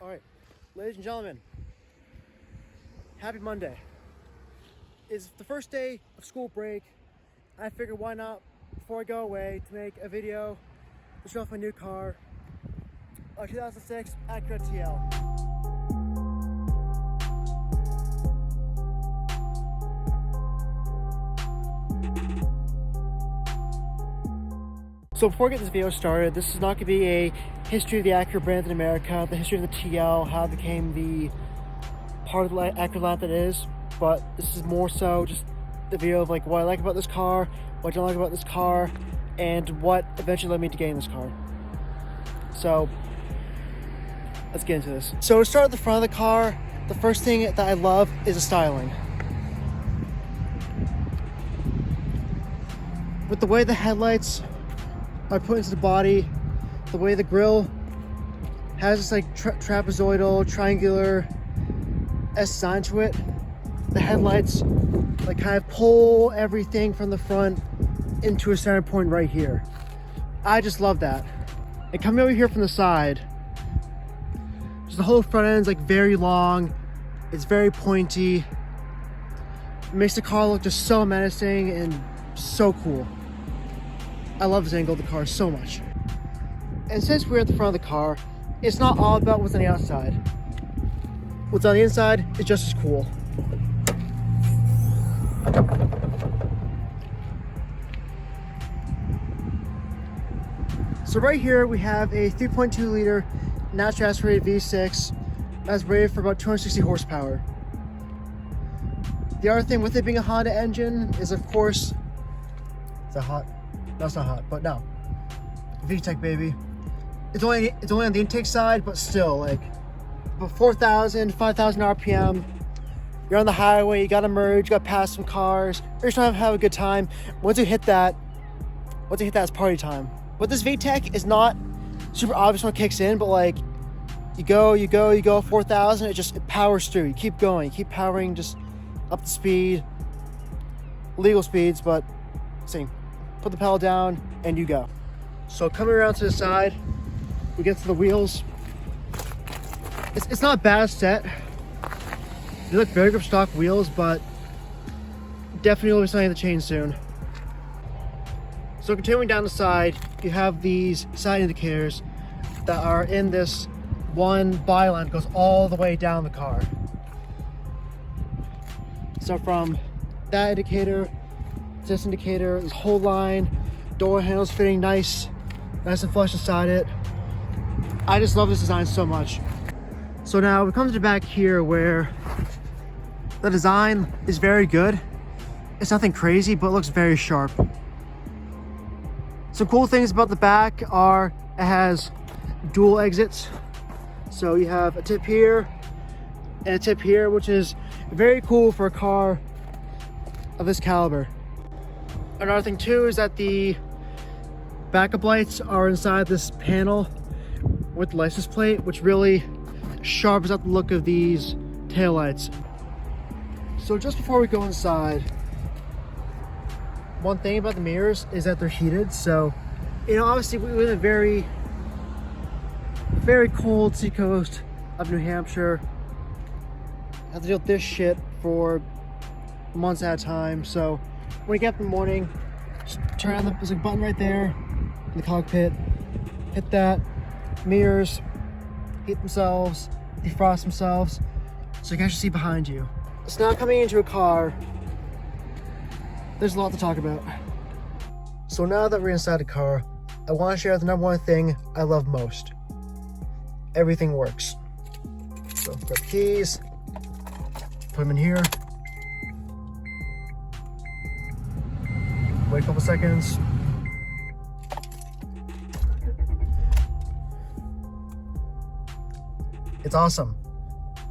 All right, ladies and gentlemen, happy Monday. It's the first day of school break. I figured why not, before I go away, to make a video to show off my new car, a 2006 Acura TL. So before I get this video started, this is not going to be a history of the Acura brand in America, the history of the TL, how it became the part of the Acura line that it is, but this is more so just the video of like what I like about this car, what I don't like about this car, and what eventually led me to getting this car. So let's get into this. So to start at the front of the car, the first thing that I love is the styling. With the way the headlights are put into the body, the way the grille has this like trapezoidal, triangular design to it. The headlights like kind of pull everything from the front into a center point right here. I just love that. And coming over here from the side, just the whole front end's like very long. It's very pointy. It makes the car look just so menacing and so cool. I love this angle of the car so much. And since we're at the front of the car, it's not all about what's on the outside. What's on the inside is just as cool. So right here we have a 3.2 liter naturally aspirated V6 that's rated for about 260 horsepower. The other thing with it being a Honda engine is, of course, is that hot? No, it's not hot, but no. VTEC, baby. It's only on the intake side, but still, like, about 4,000, 5,000 RPM. You're on the highway, you gotta merge, you gotta pass some cars. You're just trying to have a good time. Once you hit that, it's party time. But this VTEC is not super obvious when it kicks in, but like, you go, 4,000, it powers through. You keep going, you keep powering just up the speed. Legal speeds, but same. Put the pedal down and you go. So coming around to the side, we get to the wheels. It's not a bad set. They look very good stock wheels, but definitely will be something to change soon. So continuing down the side, you have these side indicators that are in this one byline that goes all the way down the car. So from that indicator, this indicator, this whole line, door handles fitting nice and flush inside it. I just love this design so much. So now we come to the back here where the design is very good. It's nothing crazy, but it looks very sharp. Some cool things about the back are it has dual exits. So you have a tip here and a tip here, which is very cool for a car of this caliber. Another thing too is that the backup lights are inside this panel with the license plate, which really sharpens up the look of these taillights. So just before we go inside, one thing about the mirrors is that they're heated. So, obviously we live in a very, very cold seacoast of New Hampshire. I have to deal with this shit for months at a time. So when you get up in the morning, just turn on there's a button right there in the cockpit. Hit that. Mirrors heat themselves, defrost themselves, so you can actually see behind you. So now coming into a car, there's a lot to talk about. So now that we're inside the car, I want to share the number one thing I love most. Everything works. So grab the keys, put them in here. Wait a couple seconds. It's awesome.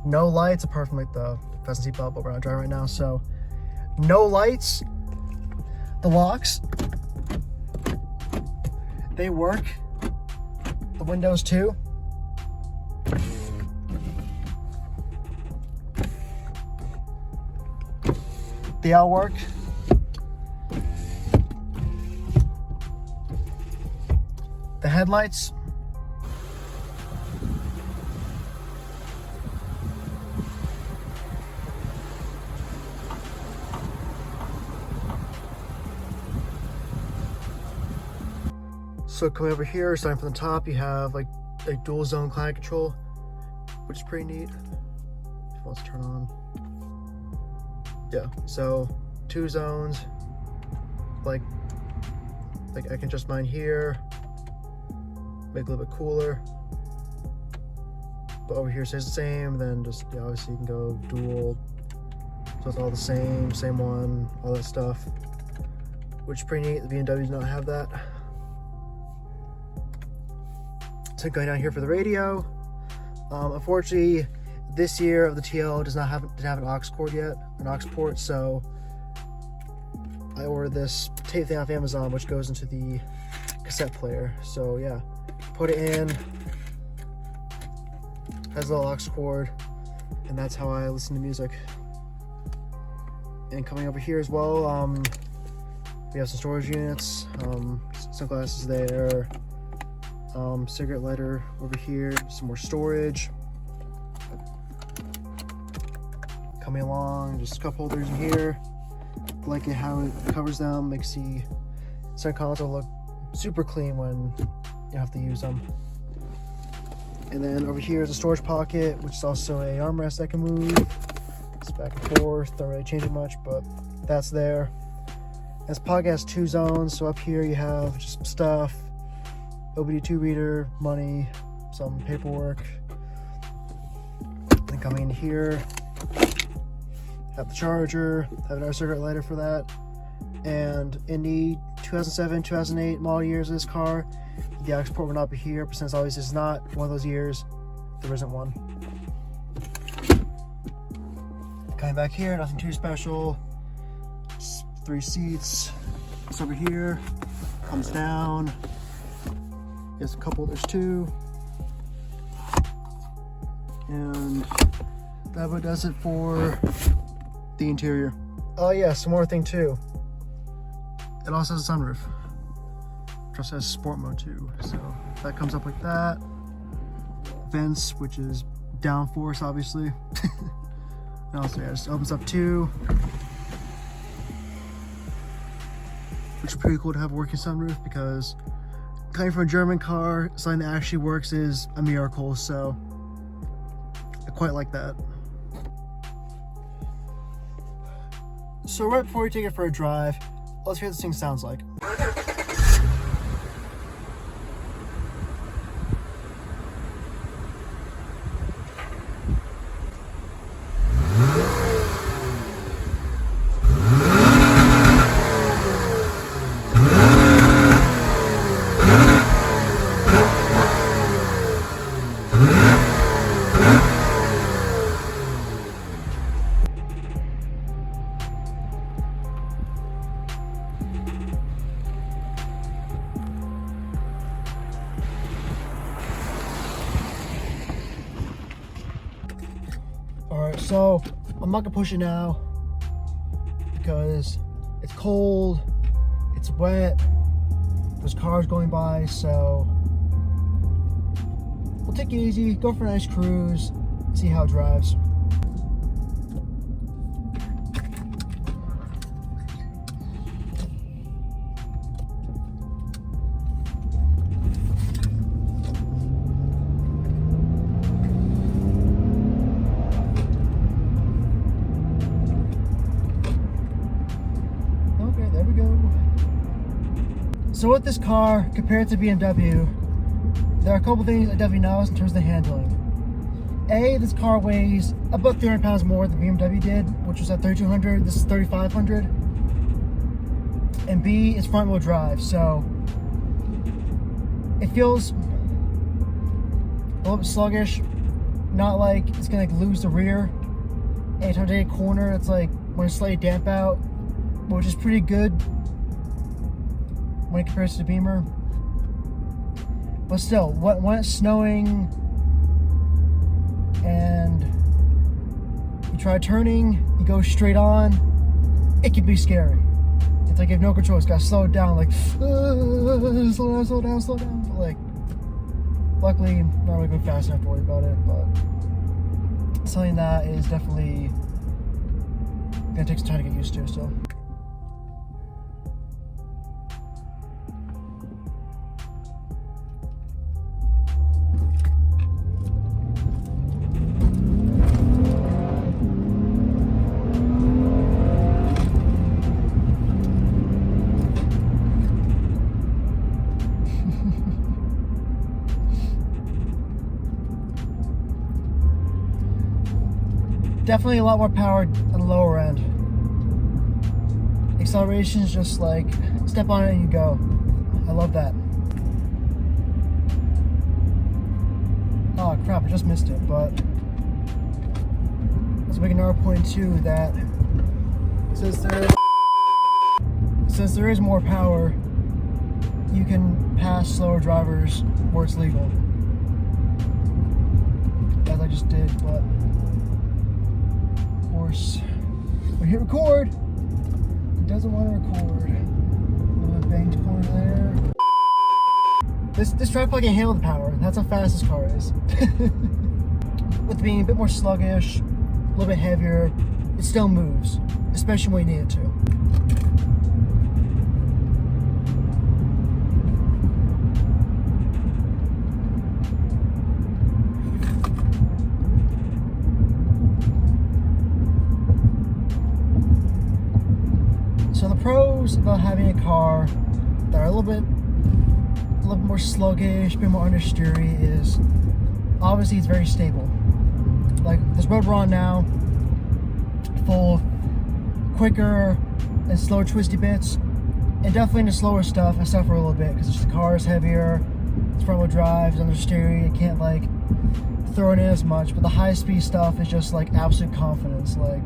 No lights apart from like the fasten seatbelt, but we're not driving right now, so no lights. The locks, they work. The windows too. They all work. The headlights, So coming over here, starting from the top, you have like dual zone climate control, which is pretty neat. If it wants to turn on. Yeah, so 2 zones. Like I can adjust mine here, make it a little bit cooler. But over here stays the same. Then just, yeah, obviously you can go dual, so it's all the same one, all that stuff, which is pretty neat. The BMW does not have that. So going down here for the radio. Unfortunately, this year the TL didn't have an aux cord yet, an aux port. So I ordered this tape thing off Amazon, which goes into the cassette player. So yeah, put it in. Has a little aux cord, and that's how I listen to music. And coming over here as well, we have some storage units, sunglasses there, cigarette lighter over here, some more storage. Coming along, just cup holders in here. I like it how it covers them, makes the center console look super clean when you have to use them. And then over here is a storage pocket, which is also a armrest that can move. It's back and forth, don't really change it much, but that's there. This pocket has 2 zones, so up here you have just stuff, OBD2 reader, money, some paperwork. Then coming in here, have the charger, have another cigarette lighter for that. And in the 2007, 2008 model years of this car, the aux port will not be here, but since obviously it's not one of those years, there isn't one. Coming back here, nothing too special. Just 3 seats. It's over here, comes down. There's a couple, there's 2. And that about does it for the interior. Oh yeah, some more thing too. It also has a sunroof. It also has sport mode too. So that comes up like that. Vents, which is downforce obviously. And also yeah, it just opens up too. Which is pretty cool to have a working sunroof, because coming from a German car, something that actually works is a miracle. So I quite like that. So right before we take it for a drive, let's hear what this thing sounds like. Alright, so I'm not gonna push it now because it's cold, it's wet, there's cars going by, so we'll take it easy, go for a nice cruise, see how it drives. So with this car, compared to BMW, there are a couple things I definitely noticed in terms of the handling. A, this car weighs about 300 pounds more than BMW did, which was at 3,200. This is 3,500. And B, it's front wheel drive, so it feels a little bit sluggish. Not like it's gonna lose the rear. Anytime I take a corner, it's like when it's slightly damp out, which is pretty good when it compares to the Beamer. But still, when it's snowing and you try turning, you go straight on, it can be scary. It's like you have no control, it's gotta slow it down, like, slow down, slow down, slow down. But like, luckily, I'm not really going fast enough to worry about it, but something that is definitely gonna take some time to get used to still. Definitely a lot more power on the lower end. Acceleration is just like, step on it and you go. I love that. Oh crap, I just missed it, but let's make another point too that since there is more power, you can pass slower drivers where it's legal. As I just did, but of course, we hit record. It doesn't want to record. A little bit banked corner there. This tripod can handle the power. That's how fast this car is. With being a bit more sluggish, a little bit heavier, it still moves, especially when you need it to. So the pros about having a car that are a little bit more sluggish, a bit more understeery is obviously it's very stable. Like this road we're on now, full of quicker and slower twisty bits, and definitely in the slower stuff I suffer a little bit because the car is heavier, it's front wheel drive, it's understeery, I can't like throw it in as much, but the high speed stuff is just like absolute confidence, like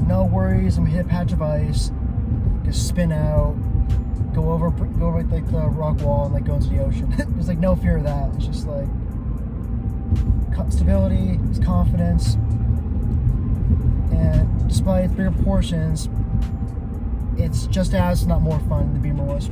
no worries, I'm gonna hit a patch of ice, just spin out, go over like the rock wall and like go into the ocean. There's like no fear of that. It's just like stability, it's confidence, and despite its bigger portions, it's just as, not more fun than the Beamer was.